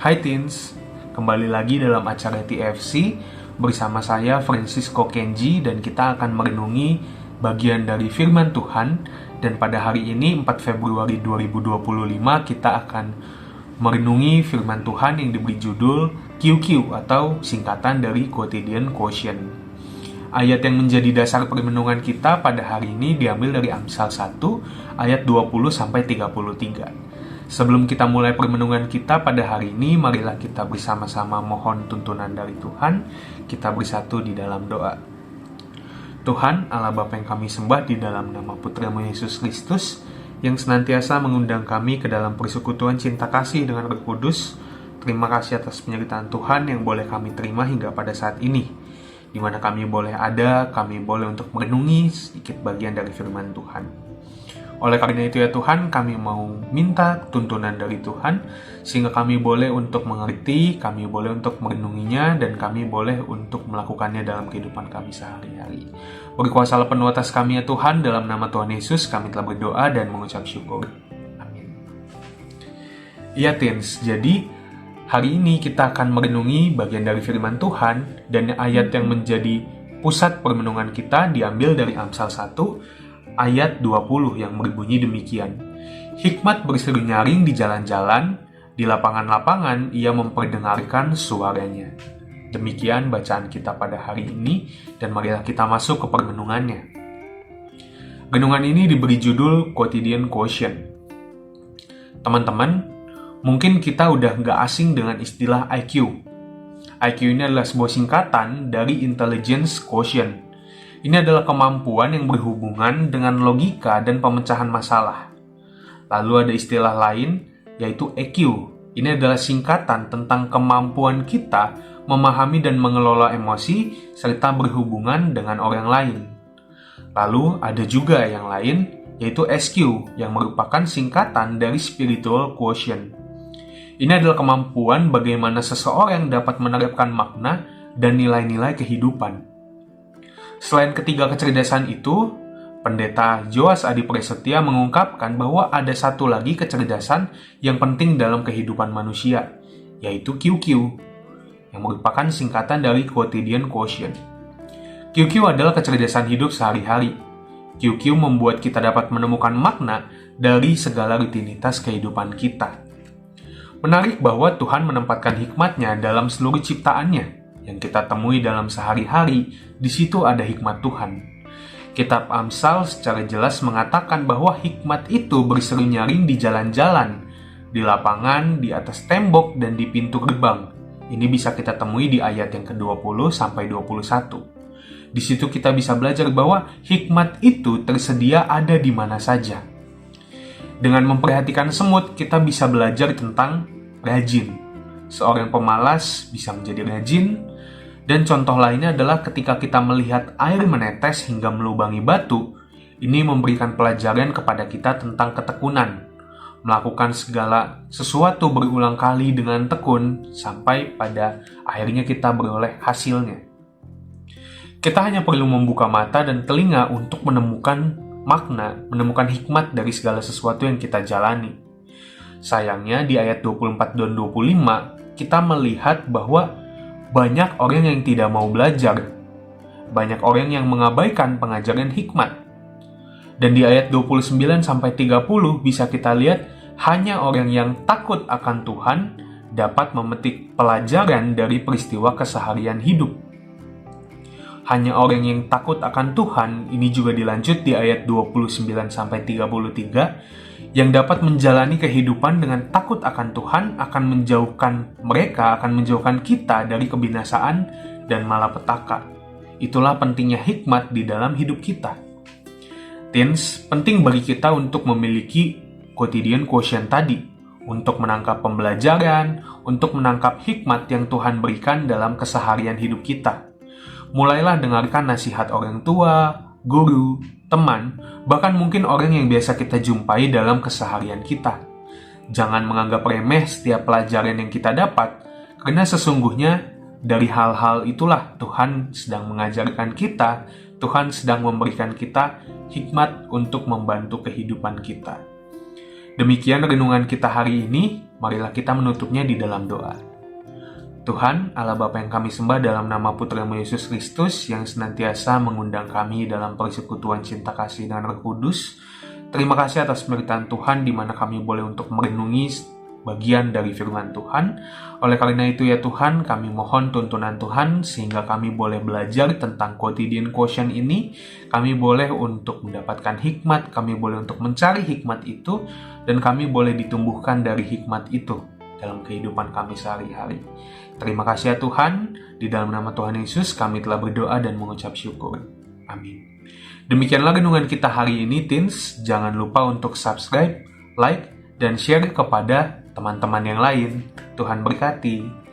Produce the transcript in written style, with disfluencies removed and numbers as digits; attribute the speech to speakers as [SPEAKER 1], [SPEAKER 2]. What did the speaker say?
[SPEAKER 1] Hai Teens, kembali lagi dalam acara TFC bersama saya Francisco Kenji dan kita akan merenungi bagian dari firman Tuhan. Dan pada hari ini 4 Februari 2025 kita akan merenungi firman Tuhan yang diberi judul QQ atau singkatan dari Quotidian Quotient. Ayat yang menjadi dasar permenungan kita pada hari ini diambil dari Amsal 1 ayat 20-33. Sebelum kita mulai permenungan kita pada hari ini, marilah kita bersama-sama mohon tuntunan dari Tuhan. Kita bersatu di dalam doa. Tuhan, Allah Bapa yang kami sembah, di dalam nama Putra-Mu Yesus Kristus, yang senantiasa mengundang kami ke dalam persekutuan cinta kasih dengan Roh Kudus. Terima kasih atas penyertaan Tuhan yang boleh kami terima hingga pada saat ini, di mana kami boleh ada, kami boleh untuk merenungi sedikit bagian dari firman Tuhan. Oleh karena itu ya Tuhan, kami mau minta tuntunan dari Tuhan, sehingga kami boleh untuk mengerti, kami boleh untuk merenunginya, dan kami boleh untuk melakukannya dalam kehidupan kami sehari-hari. Berkuasalah penuh atas kami ya Tuhan, dalam nama Tuhan Yesus kami telah berdoa dan mengucap syukur. Amin. Iya Teens, jadi hari ini kita akan merenungi bagian dari firman Tuhan, dan ayat yang menjadi pusat permenungan kita diambil dari Amsal 1, ayat 20 yang berbunyi demikian. Hikmat berseru nyaring di jalan-jalan, di lapangan-lapangan ia memperdengarkan suaranya. Demikian bacaan kita pada hari ini, dan marilah kita masuk ke permenungannya. Renungan ini diberi judul Quotidian Quotient. Teman-teman, mungkin kita udah nggak asing dengan istilah IQ. IQ ini adalah sebuah singkatan dari Intelligence Quotient. Ini adalah kemampuan yang berhubungan dengan logika dan pemecahan masalah. Lalu ada istilah lain, yaitu EQ. Ini adalah singkatan tentang kemampuan kita memahami dan mengelola emosi serta berhubungan dengan orang lain. Lalu ada juga yang lain, yaitu SQ, yang merupakan singkatan dari Spiritual Quotient. Ini adalah kemampuan bagaimana seseorang dapat menerapkan makna dan nilai-nilai kehidupan. Selain ketiga kecerdasan itu, Pendeta Joas Adi Prasetya mengungkapkan bahwa ada satu lagi kecerdasan yang penting dalam kehidupan manusia, yaitu QQ, yang merupakan singkatan dari Quotidian Quotient. QQ adalah kecerdasan hidup sehari-hari. QQ membuat kita dapat menemukan makna dari segala rutinitas kehidupan kita. Menarik bahwa Tuhan menempatkan hikmat-Nya dalam seluruh ciptaannya, yang kita temui dalam sehari-hari. Di situ ada hikmat Tuhan. Kitab Amsal secara jelas mengatakan bahwa hikmat itu berseru nyaring di jalan-jalan, di lapangan, di atas tembok, dan di pintu gerbang. Ini bisa kita temui di ayat yang ke-20 sampai 21. Di situ kita bisa belajar bahwa hikmat itu tersedia ada di mana saja. Dengan memperhatikan semut, kita bisa belajar tentang rajin. Seorang pemalas bisa menjadi rajin. Dan contoh lainnya adalah ketika kita melihat air menetes hingga melubangi batu, ini memberikan pelajaran kepada kita tentang ketekunan. Melakukan segala sesuatu berulang kali dengan tekun, sampai pada akhirnya kita beroleh hasilnya. Kita hanya perlu membuka mata dan telinga untuk menemukan makna, menemukan hikmat dari segala sesuatu yang kita jalani. Sayangnya di ayat 24 dan 25, kita melihat bahwa banyak orang yang tidak mau belajar. Banyak orang yang mengabaikan pengajaran hikmat. Dan di ayat 29-30 bisa kita lihat hanya orang yang takut akan Tuhan dapat memetik pelajaran dari peristiwa keseharian hidup. Hanya orang yang takut akan Tuhan, ini juga dilanjut di ayat 29-33, yang dapat menjalani kehidupan dengan takut akan Tuhan akan menjauhkan kita dari kebinasaan dan malapetaka. Itulah pentingnya hikmat di dalam hidup kita. Teens, penting bagi kita untuk memiliki Quotidian Quotient tadi, untuk menangkap pembelajaran, untuk menangkap hikmat yang Tuhan berikan dalam keseharian hidup kita. Mulailah dengarkan nasihat orang tua, guru, teman, bahkan mungkin orang yang biasa kita jumpai dalam keseharian kita. Jangan menganggap remeh setiap pelajaran yang kita dapat, karena sesungguhnya dari hal-hal itulah Tuhan sedang mengajarkan kita, Tuhan sedang memberikan kita hikmat untuk membantu kehidupan kita. Demikian renungan kita hari ini, marilah kita menutupnya di dalam doa. Tuhan, Allah Bapa yang kami sembah dalam nama Putra-Mu Yesus Kristus yang senantiasa mengundang kami dalam persekutuan cinta kasih dengan Roh Kudus. Terima kasih atas pemberitaan Tuhan di mana kami boleh untuk merenungi bagian dari firman Tuhan. Oleh karena itu ya Tuhan, kami mohon tuntunan Tuhan sehingga kami boleh belajar tentang quotidian quotient ini. Kami boleh untuk mendapatkan hikmat, kami boleh untuk mencari hikmat itu, dan kami boleh ditumbuhkan dari hikmat itu dalam kehidupan kami sehari-hari. Terima kasih ya Tuhan, di dalam nama Tuhan Yesus kami telah berdoa dan mengucap syukur. Amin. Demikianlah renungan kita hari ini, teens. Jangan lupa untuk subscribe, like, dan share kepada teman-teman yang lain. Tuhan berkati.